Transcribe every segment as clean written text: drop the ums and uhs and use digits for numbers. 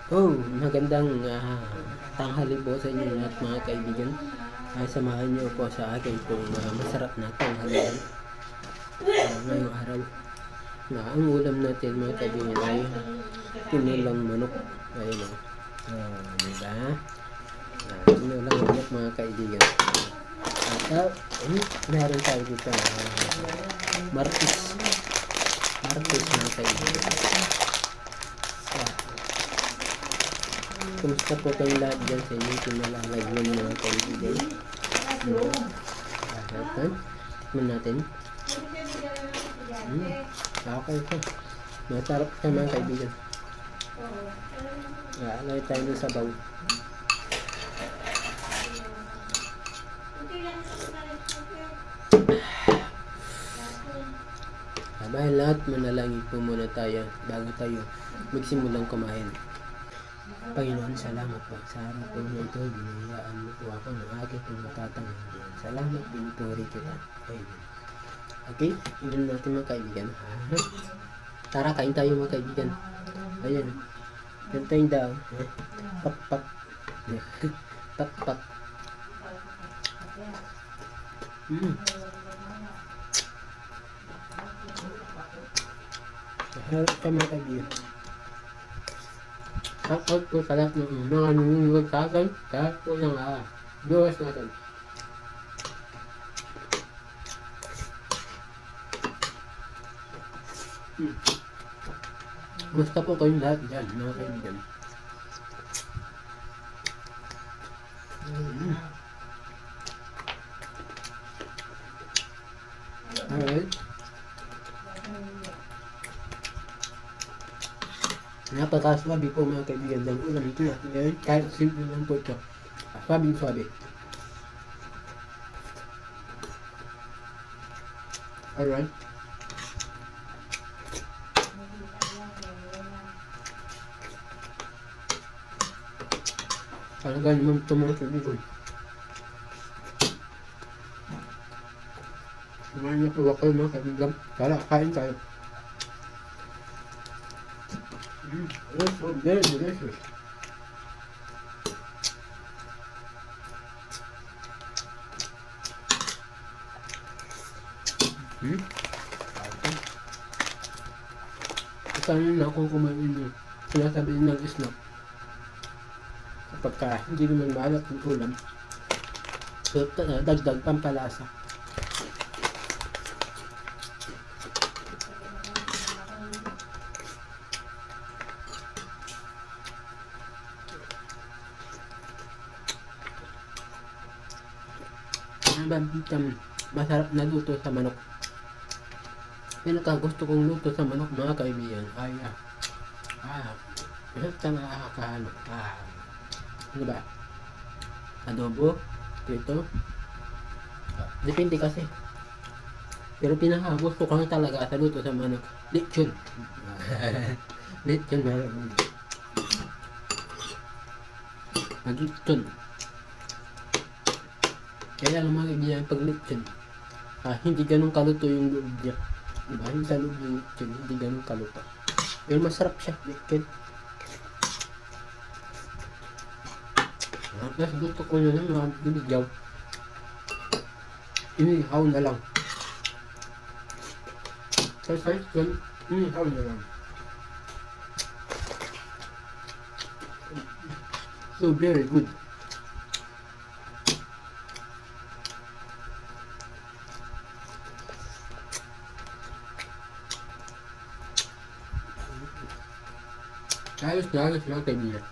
Oh, magandang tanghali po sa inyo lahat mga kaibigan. Samahan niyo po sa akin kung masarap na tanghalian ngayong araw. Ang ulam natin mga kaibigan ay tinulang manok. Ayun o. Diba? Tinulang manok mga kaibigan. At meron tayo dito martis. Martis mga kaibigan. Kumusta po kayong lahat dyan sa inyong kinalalagyan mga kaibigan? Tikman natin. Okay ito. Masarap siya mga kaibigan. Alay tayo ng sabaw. Dahil lahat manalangin po muna tayo bago tayo magsimulang kumain. Panginoon, salamat po sa araw po na ito. Binayaan mo po ako ng aking pong matatanghalan. Salamat, pinupuri kita. Amen. Okay, ilan natin mga kaibigan. Tara, kain tayo mga kaibigan. Ayan. Gantayin daw. Pak, pak. Pak, pak. Harap ka mga kaibigan. Takot ko sa lahat ng mga nunungod sa akin, kahit po ng viewers natin. Gusto po kayong lahat dyan, mga kaibigan. Alright. Napakaswabe po mga kaibigan ng ulam ito natin ngayon. Kahit simple lang po ito. Swabing swabe. Alright. Talaga naman ito mga kaibigan. Samahan niyo po ako mga kaibigan. Tara, kain tayo. It's so very delicious. Kasanin na akong kumain nyo. Sinasabi ng Islam. Kapag hindi naman maalat ng ulam, so, dagdag pampalasa. Masarap na luto sa manok. Pinakagusto kong luto sa manok mga kaibigan ay basta nakakahalo. Ano ba? Adobo, prito. Depende kasi. Pero pinakagusto ko lang talaga sa luto sa manok, lechon. Lechon mga kaibigan. Lechon. Kaya lang mga kaibigan, pag lechon, hindi ganun kaluto yung loob niya. Diba? Yung sa loob ng lechon, hindi ganun kaluto. Pero masarap siya, lechon. Mas gusto ko na lang mga binigyaw. Inihaw na lang. Sa lechon, inihaw na lang. So very good. Ayos na ayos mga kaibigan.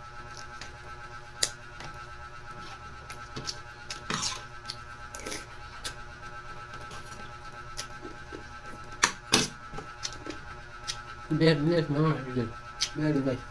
Very nice mga kaibigan. Very nice.